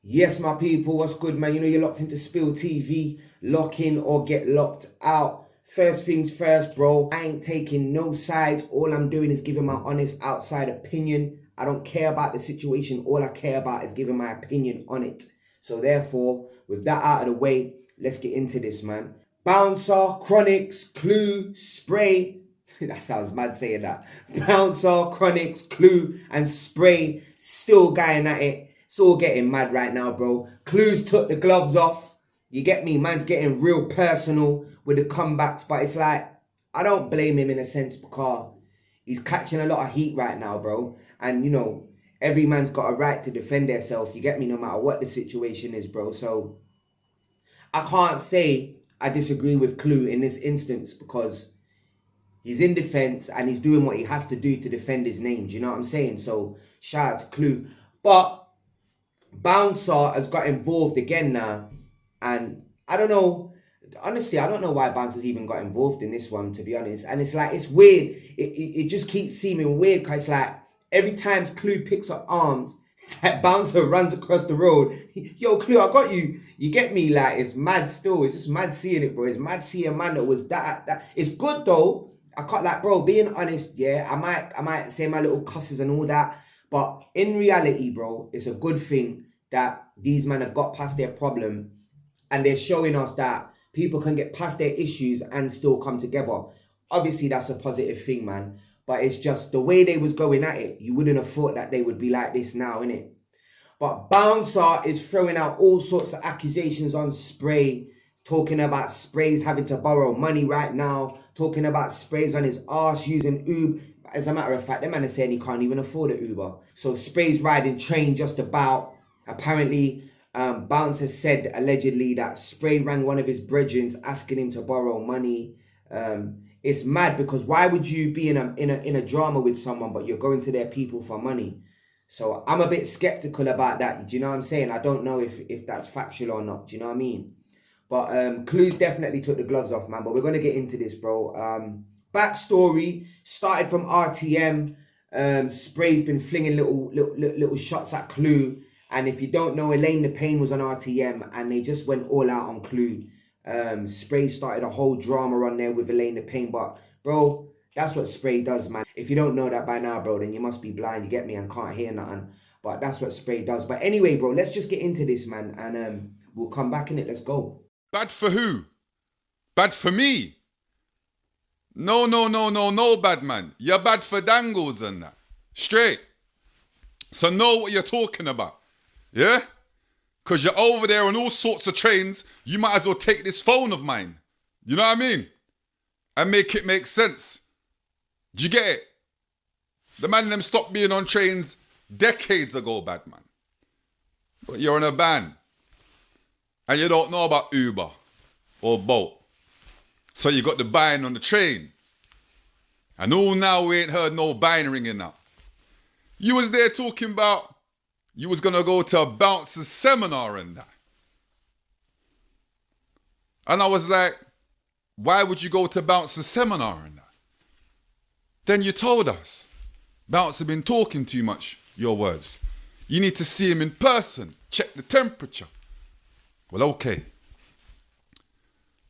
Yes, my people, what's good, man? You know you're locked into Spill TV. Lock in or get locked out. First things first, bro. I ain't taking no sides. All I'm doing is giving my honest outside opinion. I don't care about the situation. All I care about is giving my opinion on it. So therefore, with that out of the way, let's get into this, man. Bouncer, Chronics, Clue, Spray. That sounds mad saying that. Bouncer, Chronics, Clue, and Spray still going at it. It's all getting mad right now, bro. Clues took the gloves off. You get me? Man's getting real personal with the comebacks, but it's like, I don't blame him in a sense because he's catching a lot of heat right now, bro. And, you know, every man's got a right to defend themselves. You get me? No matter what the situation is, bro. So I can't say I disagree with Clue in this instance because he's in defense and he's doing what he has to do to defend his name. Do you know what I'm saying? So shout out to Clue. But Bouncer has got involved again now, and I don't know. Honestly, I don't know why Bouncer's even got involved in this one, to be honest. And it's like, it's weird. It just keeps seeming weird because it's like every time Clue picks up arms, it's like Bouncer runs across the road. Yo, Clue, I got you. You get me? Like, it's mad still. It's just mad seeing it, bro. It's mad seeing a man that was that. It's good though. I can't, like, bro, being honest, yeah, I might say my little cusses and all that. But in reality, bro, it's a good thing that these men have got past their problem and they're showing us that people can get past their issues and still come together. Obviously, that's a positive thing, man. But it's just the way they was going at it, you wouldn't have thought that they would be like this now, innit? But Bouncer is throwing out all sorts of accusations on Spray, talking about Spray's having to borrow money right now, talking about Spray's on his arse using Uber. As a matter of fact, the man is saying he can't even afford an Uber. So Spray's riding train just about. Apparently, Bouncer said allegedly that Spray rang one of his brethren asking him to borrow money. It's mad because why would you be in a drama with someone but you're going to their people for money? So I'm a bit skeptical about that. Do you know what I'm saying? I don't know if that's factual or not. Do you know what I mean? But Clues definitely took the gloves off, man. But we're gonna get into this, bro. Backstory started from RTM. Spray's been flinging little shots at Clue. And if you don't know, Elaine the Pain was on RTM and they just went all out on Clue. Spray started a whole drama on there with Elaine the Pain. But, bro, that's what Spray does, man. If you don't know that by now, bro, then you must be blind, you get me, and can't hear nothing. But that's what Spray does. But anyway, bro, let's just get into this, man. And we'll come back in it. Let's go. Bad for who? Bad for me? No, bad man. You're bad for dangles and that. Straight. So know what you're talking about. Yeah? Because you're over there on all sorts of trains, you might as well take this phone of mine. You know what I mean? And make it make sense. Do you get it? The man and them stopped being on trains decades ago, bad man. But you're on a ban. And you don't know about Uber or Bolt. So you got the buying on the train. And all now we ain't heard no buying ringing out. You was there talking about you was going to go to a Bouncer's seminar and that. And I was like, why would you go to Bouncer's seminar and that? Then you told us, Bouncer been talking too much, your words. You need to see him in person, check the temperature. Well, okay.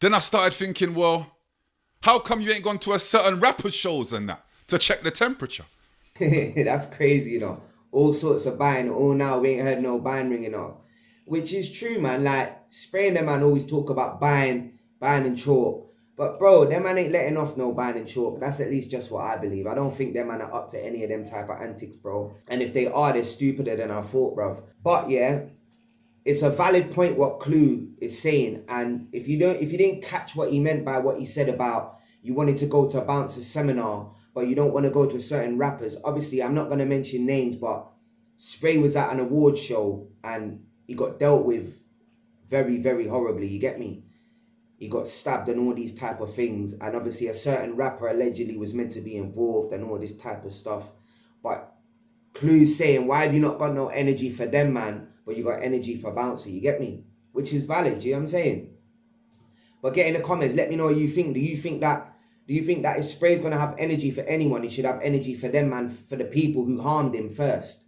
Then I started thinking, well, how come you ain't gone to a certain rapper shows and that to check the temperature? That's crazy, you know. All sorts of buying. All now we ain't heard no buying ringing off. Which is true, man. Like, Spray and them man always talk about buying and chalk. But bro, them man ain't letting off no buying and chalk. That's at least just what I believe. I don't think them man are up to any of them type of antics, bro. And if they are, they're stupider than I thought, bruv. But yeah, it's a valid point what Clue is saying. And if you didn't catch what he meant by what he said about you wanted to go to a Bouncer's seminar, but you don't want to go to certain rappers. Obviously, I'm not going to mention names, but Spray was at an award show and he got dealt with very, very horribly. You get me? He got stabbed and all these type of things. And obviously, a certain rapper allegedly was meant to be involved and all this type of stuff. But Clue's saying, why have you not got no energy for them, man, but you got energy for Bouncer? You get me? Which is valid, you know what I'm saying? But get in the comments, let me know what you think. Do you think that if Spray's going to have energy for anyone, he should have energy for them, man, for the people who harmed him first?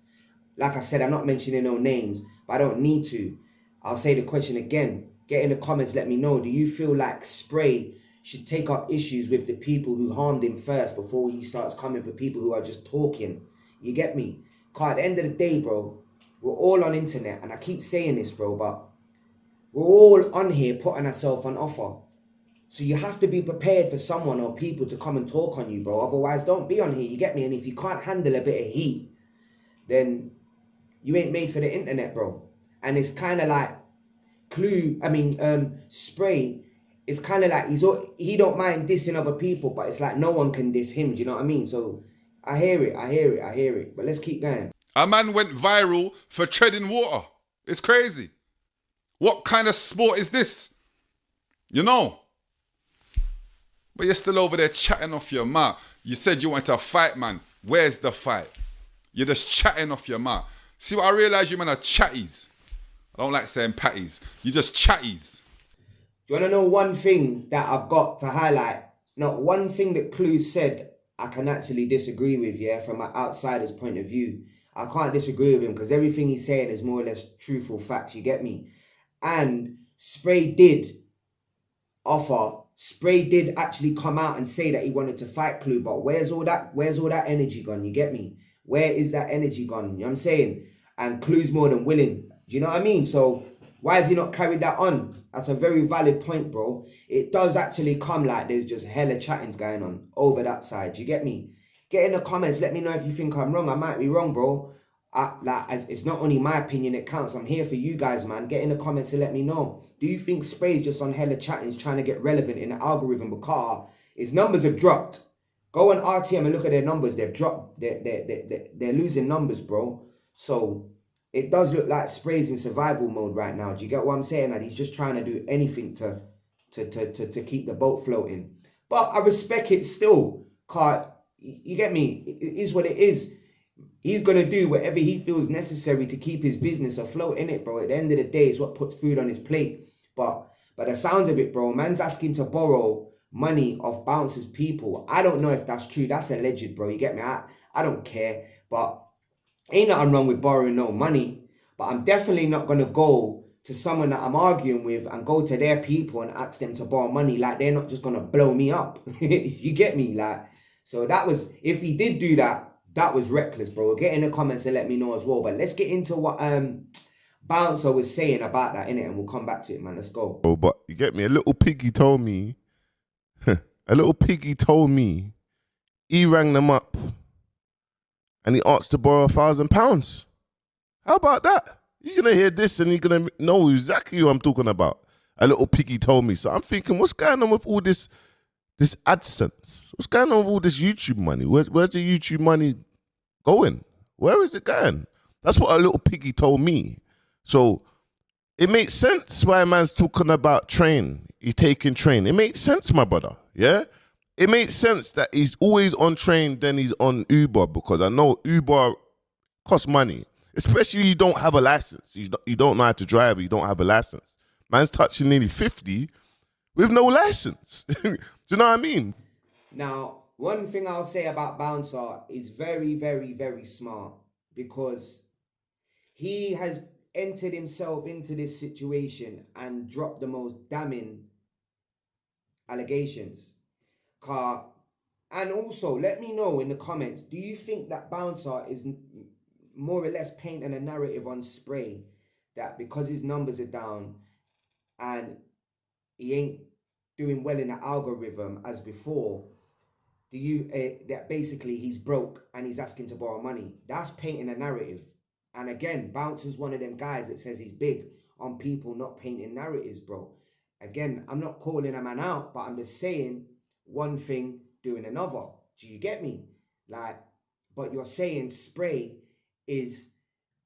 Like I said, I'm not mentioning no names, but I don't need to. I'll say the question again. Get in the comments, let me know. Do you feel like Spray should take up issues with the people who harmed him first before he starts coming for people who are just talking? You get me? Cause at the end of the day, bro, we're all on internet, and I keep saying this, bro, but we're all on here putting ourselves on offer. So you have to be prepared for someone or people to come and talk on you, bro. Otherwise, don't be on here, you get me? And if you can't handle a bit of heat, then you ain't made for the internet, bro. And it's kind of like Spray, it's kind of like he don't mind dissing other people, but it's like no one can diss him. Do you know what I mean? So I hear it. But let's keep going. A man went viral for treading water. It's crazy. What kind of sport is this? You know? But you're still over there chatting off your mouth. You said you want to fight, man. Where's the fight? You're just chatting off your mouth. See what I realize? You man are chatties. I don't like saying patties. You just chatties. Do you want to know one thing that I've got to highlight? Not one thing that Clues said I can actually disagree with, yeah, from an outsider's point of view. I can't disagree with him because everything he's saying is more or less truthful facts, you get me? And Spray did actually come out and say that he wanted to fight Clue, but where's all that energy gone, you get me? Where is that energy gone? You know what I'm saying? And Clue's more than willing. Do you know what I mean? So why has he not carried that on? That's a very valid point, bro. It does actually come like there's just hella chattings going on over that side. Do you get me? Get in the comments. Let me know if you think I'm wrong. I might be wrong, bro. It's not only my opinion that counts. I'm here for you guys, man. Get in the comments and let me know. Do you think Spray's just on hella chattings trying to get relevant in the algorithm because his numbers have dropped? Go on RTM and look at their numbers. They've dropped. They're losing numbers, bro. So it does look like Spray's in survival mode right now. Do you get what I'm saying? That he's just trying to do anything to keep the boat floating. But I respect it still. Cause you get me? It is what it is. He's gonna do whatever he feels necessary to keep his business afloat, innit, bro? At the end of the day, it's what puts food on his plate. But the sounds of it, bro, man's asking to borrow money off Bounce's people. I don't know if that's true. That's alleged, bro. You get me? I don't care. But ain't nothing wrong with borrowing no money. But I'm definitely not gonna go to someone that I'm arguing with and go to their people and ask them to borrow money. Like, they're not just gonna blow me up. You get me? Like, so that was, if he did do that, that was reckless, bro. Get in the comments and let me know as well. But let's get into what Bouncer was saying about that, innit? And we'll come back to it, man. Let's go. Oh, but you get me? A little piggy told me, he rang them up and he asked to borrow £1,000. How about that? You're going to hear this and you're going to know exactly who I'm talking about. A little piggy told me. So I'm thinking, what's going on with all this AdSense? What's going on with all this YouTube money? Where's the YouTube money going? Where is it going? That's what a little piggy told me. So it makes sense why a man's talking about train. He's taking train. It makes sense, my brother. Yeah? It makes sense that he's always on train, then he's on Uber, because I know Uber costs money, especially if you don't have a license. You don't know how to drive, you don't have a license. Man's touching nearly 50 with no license. Do you know what I mean? Now, one thing I'll say about Bouncer is very, very, very smart, because he has entered himself into this situation and dropped the most damning allegations. And also, let me know in the comments, do you think that Bouncer is more or less painting a narrative on Spray that because his numbers are down and he ain't doing well in the algorithm as before, that basically he's broke and he's asking to borrow money? That's painting a narrative. And again, Bouncer's one of them guys that says he's big on people not painting narratives, bro. Again, I'm not calling a man out, but I'm just saying one thing, doing another. Do you get me? Like, but you're saying Spray is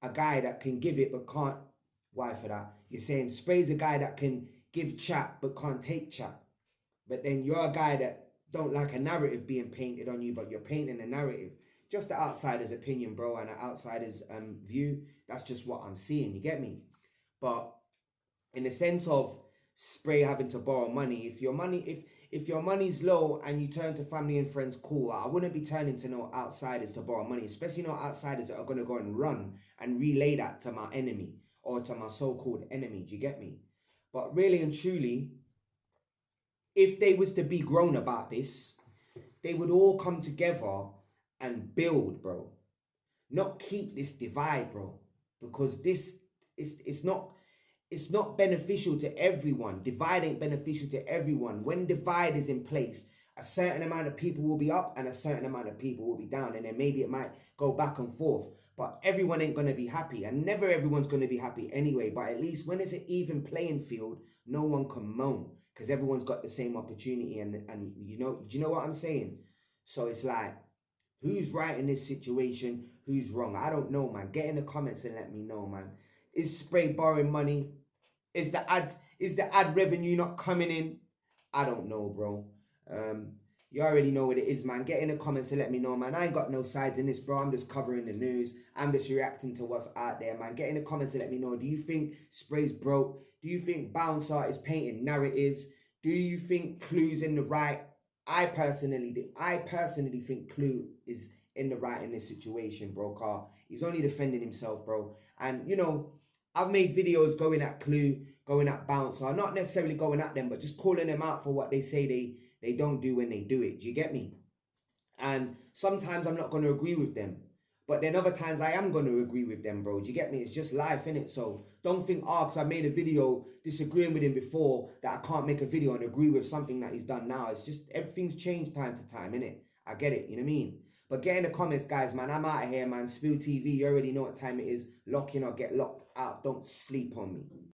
a guy that can give it but can't. Why for that? You're saying Spray's a guy that can give chat but can't take chat. But then you're a guy that don't like a narrative being painted on you, but you're painting a narrative. Just the outsider's opinion, bro, and the outsider's view. That's just what I'm seeing. You get me? But in the sense of Spray having to borrow money, if your money's low and you turn to family and friends, cool. I wouldn't be turning to no outsiders to borrow money, especially no outsiders that are gonna go and run and relay that to my enemy. or to my so-called enemy. Do you get me? But really and truly, if they was to be grown about this, they would all come together and build, bro. Not keep this divide, bro. Because this is it's not beneficial to everyone. Divide ain't beneficial to everyone. When divide is in place, a certain amount of people will be up and a certain amount of people will be down. And then maybe it might go back and forth. But everyone ain't going to be happy. And never everyone's going to be happy anyway. But at least when it's an even playing field, no one can moan. Because everyone's got the same opportunity. And you know, do you know what I'm saying? So it's like, who's right in this situation? Who's wrong? I don't know, man. Get in the comments and let me know, man. Is Spray borrowing money? Is the ad revenue not coming in? I don't know, bro. You already know what it is, man. Get in the comments and let me know, man. I ain't got no sides in this, bro. I'm just covering the news. I'm just reacting to what's out there, man. Get in the comments and let me know. Do you think Spray's broke? Do you think Bouncer is painting narratives? Do you think Clue's in the right? I personally think Clue is in the right in this situation, bro. Car he's only defending himself, bro. And you know, I've made videos going at Clue, going at Bouncer, not necessarily going at them, but just calling them out for what they say they don't do when they do it. Do you get me? And sometimes I'm not going to agree with them. But then other times I am going to agree with them, bro. Do you get me? It's just life, innit? So don't think, because I made a video disagreeing with him before, that I can't make a video and agree with something that he's done now. It's just, everything's changed time to time, innit? I get it, you know what I mean? But get in the comments, guys, man. I'm out of here, man. Spill TV, you already know what time it is. Lock in or get locked out. Don't sleep on me.